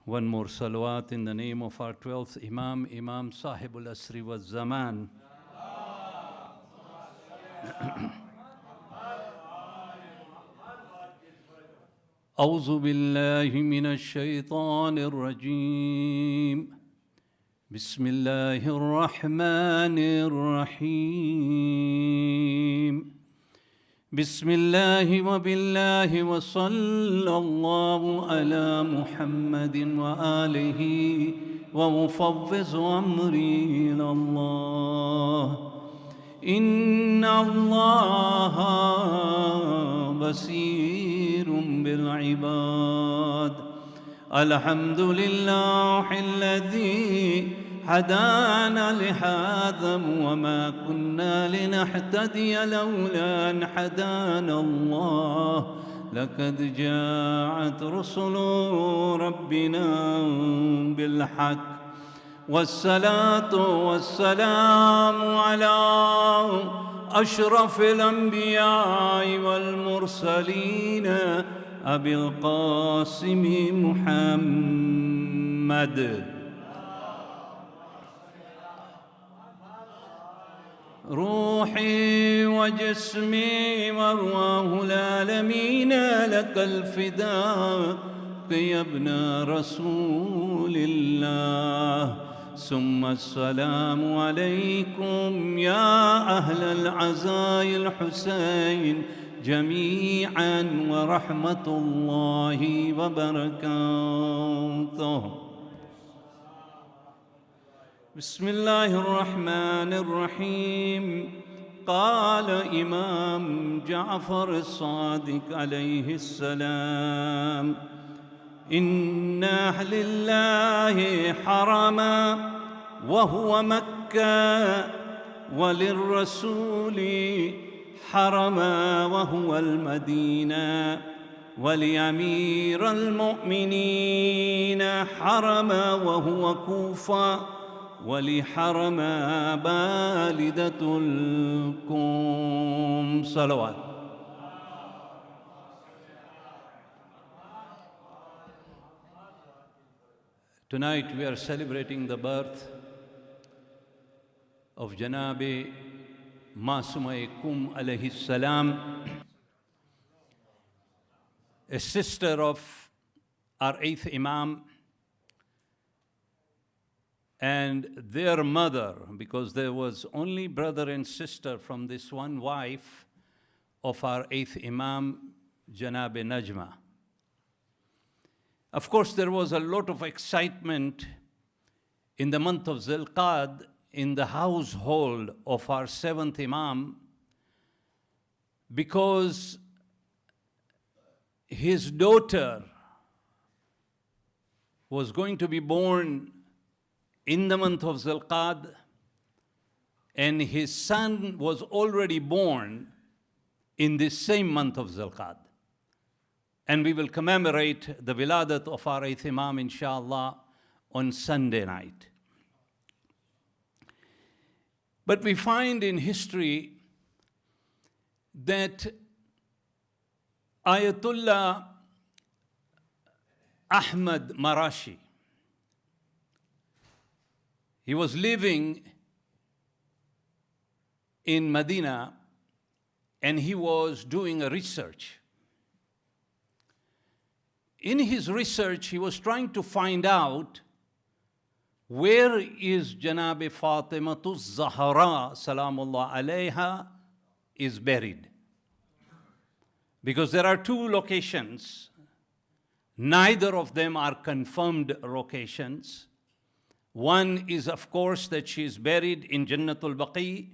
One more salawat in the name of our 12th Imam, Imam Sahibul Asri wa Zaman. أعوذ بالله من الشيطان الرجيم بسم الله الرحمن الرحيم بسم الله وبالله وصلى الله على محمد وآله ومفوض أمري إلى الله إن الله بصير بالعباد الحمد لله الذي هدانا لهذا وما كنا لنهتدي لولا أن هدانا الله لقد جاءت رسل ربنا بالحق والصلاة والسلام على أشرف الأنبياء والمرسلين أبي القاسم محمد روحي وجسمي ورواه العالمين لك الفداء يا ابن رسول الله ثم السلام عليكم يا أهل العزاء الحسين جميعا ورحمة الله وبركاته بسم الله الرحمن الرحيم قال إمام جعفر الصادق عليه السلام إن أهل الله حرما وهو مكة وللرسول حرما وهو المدينة ولأمير المؤمنين حرما وهو كوفة ولحرم بالدة القم صلوات. Tonight we are celebrating the birth of Janabi Masooma-e-Qum alayhi salam, a sister of our 8th Imam, and their mother, because there was only brother and sister from this one wife of our 8th Imam, Janabi Najma. Of course, there was a lot of excitement in the month of Zilqad in the household of our 7th Imam, because his daughter was going to be born in the month of Zilqad, and his son was already born in this same month of Zilqad. And we will commemorate the Wiladat of our 8th Imam, inshallah, on Sunday night. But we find in history that Ayatollah Ahmad Marashi, he was living in Medina, and he was doing a research. In his research, he was trying to find out where is Janabi Fatimatu Zahra Salamullah alayha is buried. Because there are 2 locations, neither of them are confirmed locations. One is, of course, that she is buried in Jannatul Baqi.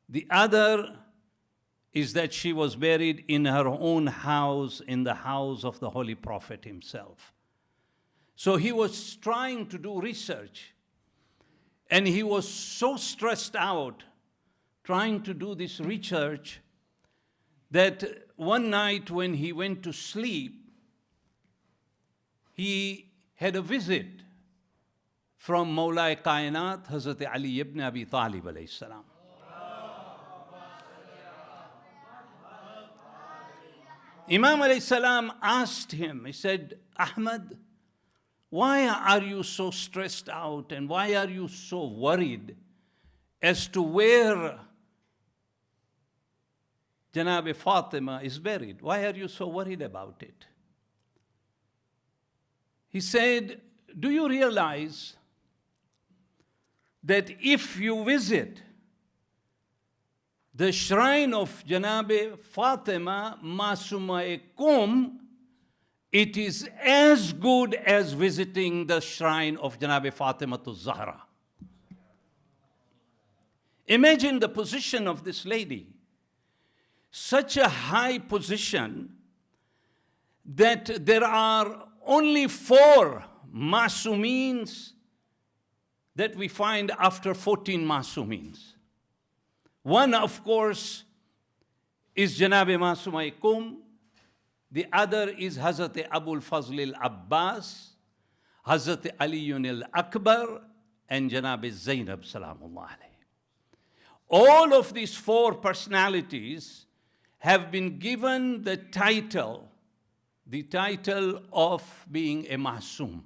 The other is that she was buried in her own house, in the house of the Holy Prophet himself. So he was trying to do research, and he was so stressed out trying to do this research that one night when he went to sleep, he had a visit from Mawla-e Kainat, Hazrat Ali ibn Abi Talib alayhi salam. Imam alayhi salam asked him, he said, Ahmad, why are you so stressed out and why are you so worried as to where Janab Fatima is buried? Why are you so worried about it? He said, do you realize that if you visit the shrine of Janab Fatima, Masooma-e-Qum, it is as good as visiting the shrine of Janab Fatima to Zahra. Imagine the position of this lady. Such a high position that there are only 4 Masoomeens that we find after 14 Masoomeens. One, of course, is Janab Masooma-e-Qum. The other is Hazrat Abul Fazl al-Abbas, Hazrat Aliyun al-Akbar, and Janab Zainab Salamullah alayhi. All of these 4 personalities have been given the title of being a Masoom.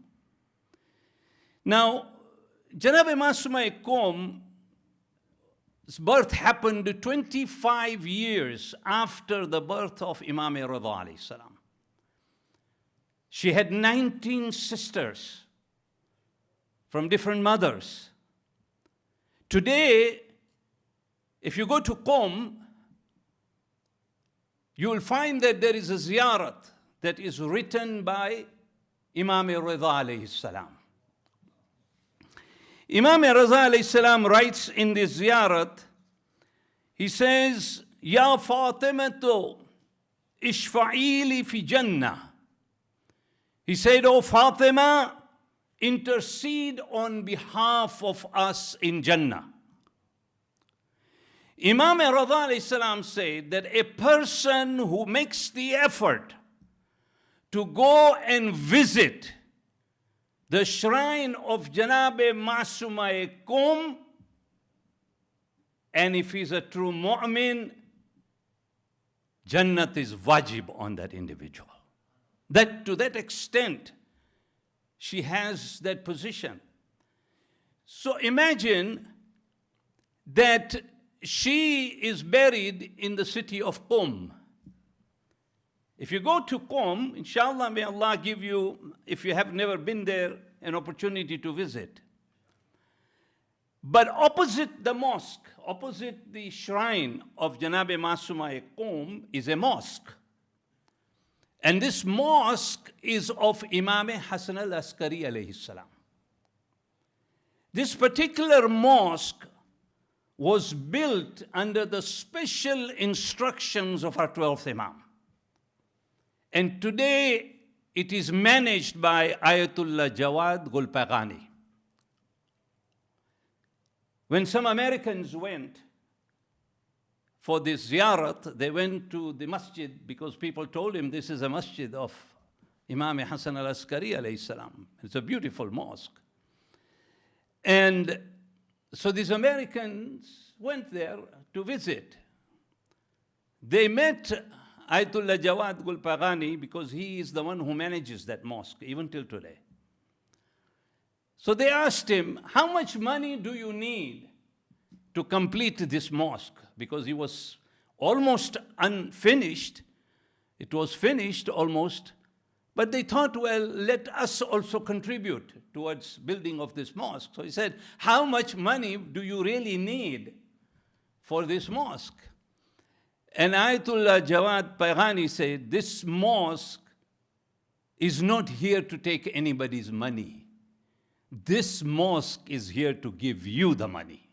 Now, Janab Masooma-e-Qum's birth happened 25 years after the birth of Imam Rida alayhi salam. She had 19 sisters from different mothers. Today, if you go to Qum, you will find that there is a ziyarat that is written by Imam Rida alayhi salam. Imam Rida alayhi salam writes in this ziyarat, he says, Ya Fatimatu, ishfa'ili fi Jannah. He said, O Fatima, intercede on behalf of us in Jannah. Imam Rida alayhi salam said that a person who makes the effort to go and visit the shrine of Janab Masooma-e-Qum, and if he's a true mu'min, Jannat is wajib on that individual. That to that extent, she has that position. So imagine that she is buried in the city of Qum. If you go to Qum, inshallah, may Allah give you, if you have never been there, an opportunity to visit. But opposite the mosque, opposite the shrine of Janab Masooma-e-Qum is a mosque. And this mosque is of Imam Hassan al-Askari alayhi salam. This particular mosque was built under the special instructions of our 12th Imam. And today, it is managed by Ayatollah Jawad Gulpagani. When some Americans went for this ziyarat, they went to the masjid because people told him this is a masjid of Imam Hassan al-Askari alayhi salam. It's a beautiful mosque. And so these Americans went there to visit. They met Ayatollah Jawad Gulpagani because he is the one who manages that mosque, even till today. So they asked him, how much money do you need to complete this mosque? Because he was almost unfinished. It was finished almost. But they thought, well, let us also contribute towards building of this mosque. So he said, how much money do you really need for this mosque? And Ayatollah Jawad Paghani said, this mosque is not here to take anybody's money. This mosque is here to give you the money.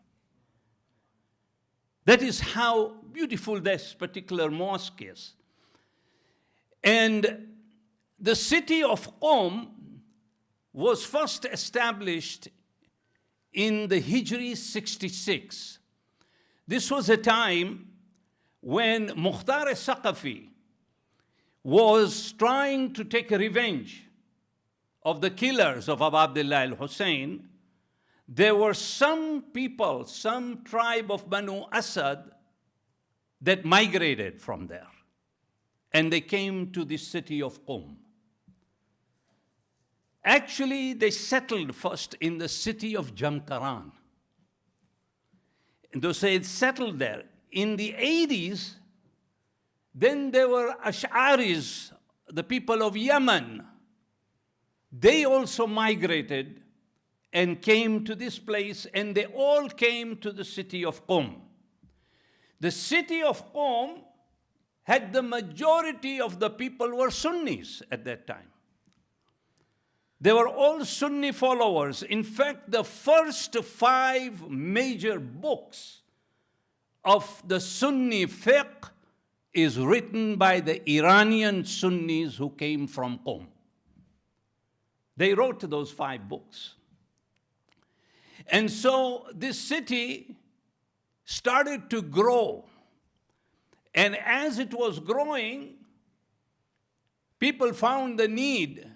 That is how beautiful this particular mosque is. And the city of Qum was first established in the Hijri 66. This was a time when Mukhtar al-Saqafi was trying to take revenge of the killers of Abu Abdullah al-Hussein. There were some people, some tribe of Banu Asad that migrated from there. And they came to the city of Qum. Actually, they settled first in the city of Jamkaran. And they settled there. In the 80s, then there were Ash'aris, the people of Yemen. They also migrated and came to this place, and they all came to the city of Qum. The city of Qum had the majority of the people were Sunnis at that time. They were all Sunni followers. In fact, the first 5 major books of the Sunni fiqh is written by the Iranian Sunnis who came from Qum. They wrote those 5 books. And so this city started to grow. And as it was growing, people found the need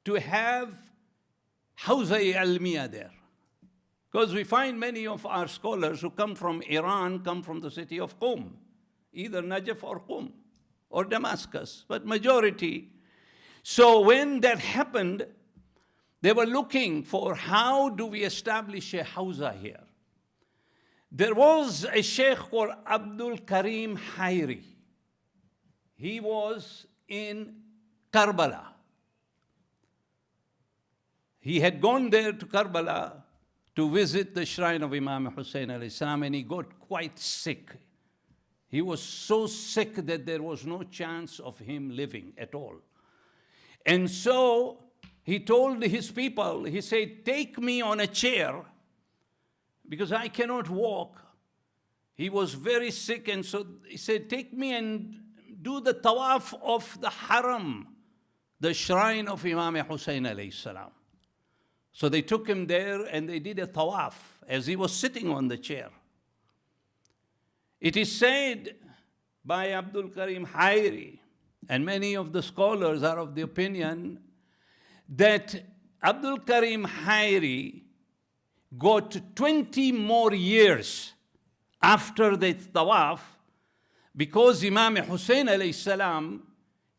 to have Hawza-e-Ilmiya there. Because we find many of our scholars who come from Iran come from the city of Qum, either Najaf or Qum or Damascus, but majority. So when that happened, they were looking for how do we establish a Hawza here. There was a sheikh called Abdul Karim Hayri. He was in Karbala. He had gone there to Karbala to visit the shrine of Imam Hussein alayhi salam, and he got quite sick. He was so sick that there was no chance of him living at all. And so he told his people, he said, take me on a chair because I cannot walk. He was very sick, and so he said, take me and do the tawaf of the haram, the shrine of Imam Hussein alayhi salam. So they took him there and they did a tawaf as he was sitting on the chair. It is said by Abdul Karim Hayri, and many of the scholars are of the opinion that Abdul Karim Hayri got 20 more years after the tawaf because Imam Hussein alayhi salam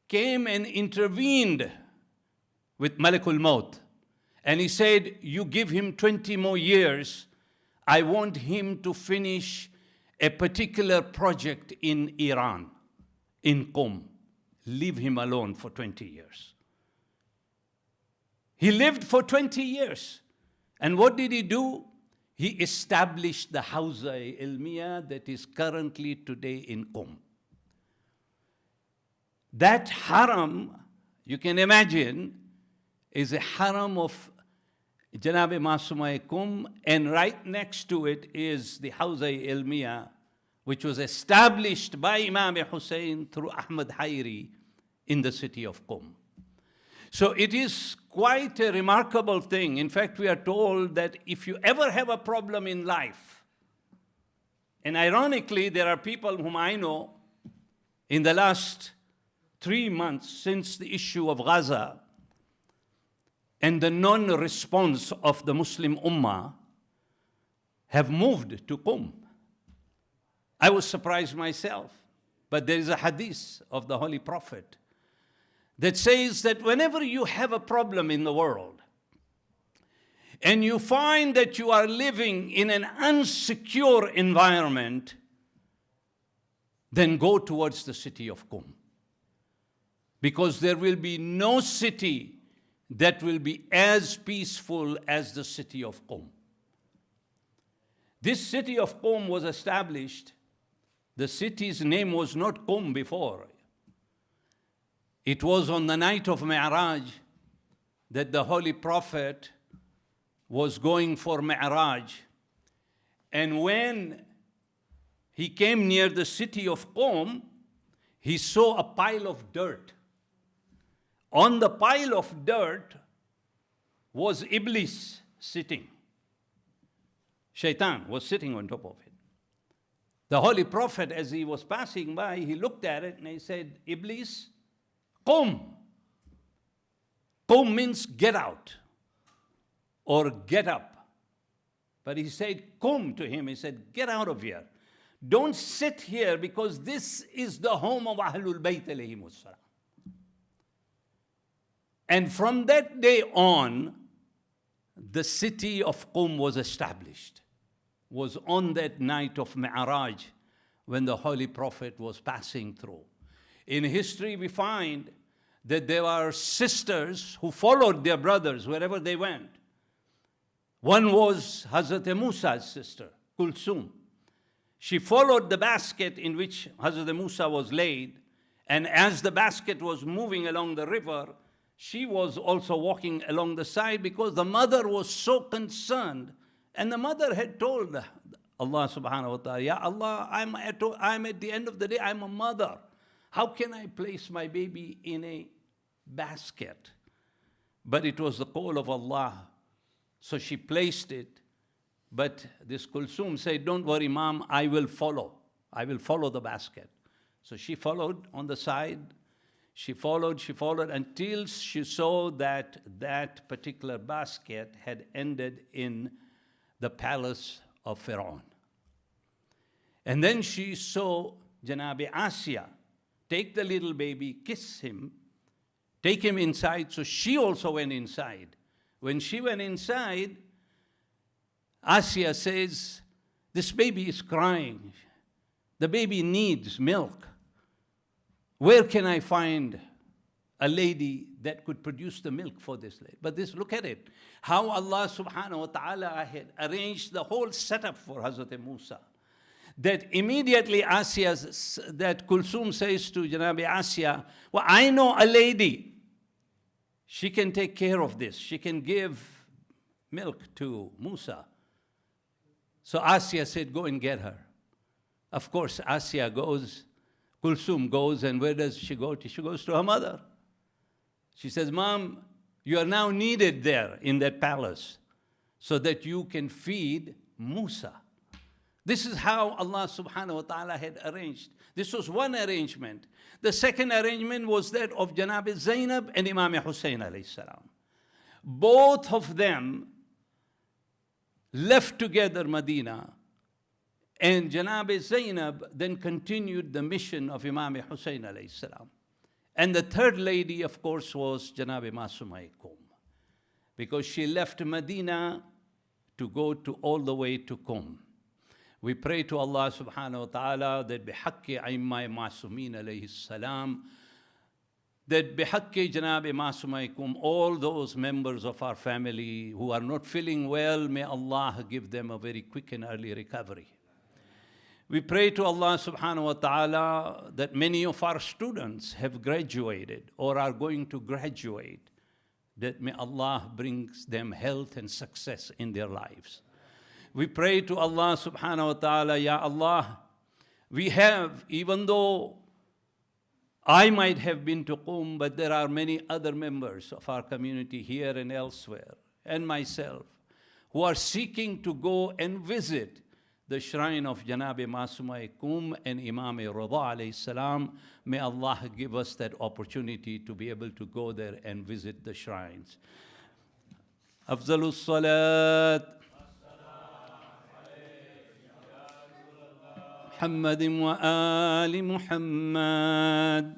came and intervened with Malakul Maut. And he said, you give him 20 more years, I want him to finish a particular project in Iran, in Qum. Leave him alone for 20 years. He lived for 20 years. And what did he do? He established the Hawza-e-Ilmiya that is currently today in Qum. That haram, you can imagine, is a haram of Janabi Masooma-e-Qum, and right next to it is the Hawza-e-Ilmiya, which was established by Imam Hussein through Ahmad Hayri in the city of Qum. So it is quite a remarkable thing. In fact, we are told that if you ever have a problem in life, and ironically, there are people whom I know in the last 3 months since the issue of Gaza, and the non-response of the Muslim Ummah have moved to Qum. I was surprised myself, but there is a hadith of the Holy Prophet that says that whenever you have a problem in the world and you find that you are living in an unsecure environment, then go towards the city of Qum. Because there will be no city that will be as peaceful as the city of Qum. This city of Qum was established. The city's name was not Qum before. It was on the night of Mi'raj that the Holy Prophet was going for Mi'raj. And when he came near the city of Qum, he saw a pile of dirt. On the pile of dirt was Iblis sitting. Shaitan was sitting on top of it. The Holy Prophet, as he was passing by, he looked at it and he said, Iblis, Qum. Qum means get out or get up. But he said, Qum to him. He said, get out of here. Don't sit here because this is the home of Ahlul Bayt alayhimus salam. And from that day on, the city of Qum was established. Was on that night of Mi'raj when the Holy Prophet was passing through. In history, we find that there were sisters who followed their brothers wherever they went. One was Hazrat Musa's sister, Kulsum. She followed the basket in which Hazrat Musa was laid, and as the basket was moving along the river, she was also walking along the side because the mother was so concerned. And the mother had told Allah subhanahu wa ta'ala, Ya Allah, I'm at the end of the day, I'm a mother. How can I place my baby in a basket? But it was the call of Allah. So she placed it. But this Kulsum said, don't worry, Mom, I will follow. I will follow the basket. So she followed on the side. She followed until she saw that that particular basket had ended in the palace of Pharaoh. And then she saw Janabi Asya take the little baby, kiss him, take him inside. So she also went inside. When she went inside, Asya says, this baby is crying. The baby needs milk. Where can I find a lady that could produce the milk for this lady? But look at it. How Allah subhanahu wa ta'ala had arranged the whole setup for Hazrat Musa. That immediately that Kulsum says to Janabi Asya, well, I know a lady. She can take care of this. She can give milk to Musa. So Asya said, go and get her. Of course, Asya goes, Kulsum goes, and where does she go to? She goes to her mother. She says, Mom, you are now needed there in that palace so that you can feed Musa. This is how Allah subhanahu wa ta'ala had arranged. This was one arrangement. The second arrangement was that of Janab Zainab and Imam Hussein alayhi salam. Both of them left together Medina, and Janab Zainab then continued the mission of Imam Hussein alayhi salam. And the third lady, of course, was Janab Masooma-e-Qum, because she left Medina to go to all the way to Qum. We pray to Allah subhanahu wa ta'ala that bihaqqi aimma Masoomeen alayhi salam, that bihaqqi Janab Masooma-e-Qum, all those members of our family who are not feeling well, may Allah give them a very quick and early recovery. We pray to Allah subhanahu wa ta'ala that many of our students have graduated or are going to graduate, that may Allah brings them health and success in their lives. We pray to Allah subhanahu wa ta'ala, Ya Allah, we have, even though I might have been to Qum, but there are many other members of our community here and elsewhere, and myself, who are seeking to go and visit the shrine of Janab Masooma-e-Qum and Imam Rida alayhi salam. May Allah give us that opportunity to be able to go there and visit the shrines. Afzalus Salat Muhammad wa Ali Muhammad.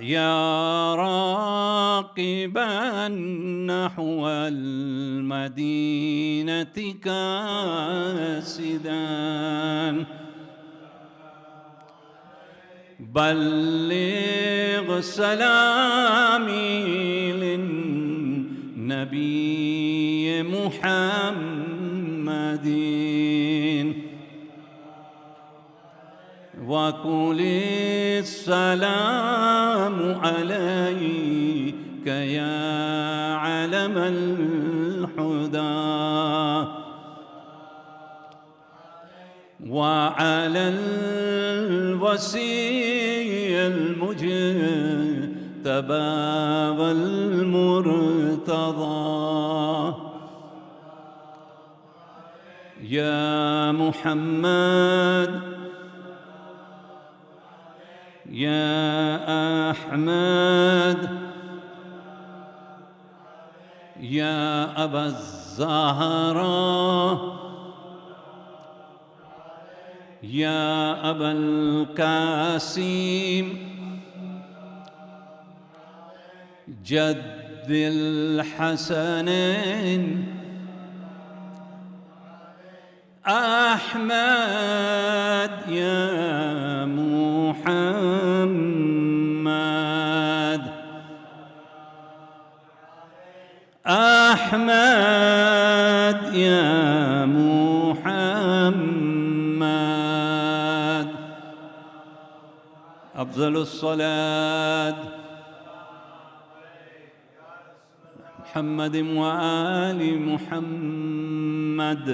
يا راقبا نحو المدينة كاسدا بلغ سلامي للنبي محمد وقل السلام عليك يا علم الهدى وعلى الوصي المجتبى والمرتضى يا محمد يا أحمد يا أبا الزهراء يا أبا القاسم جد الحسنين أحمد يا محمد أحمد يا محمد أفضل الصلاة محمد وآل محمد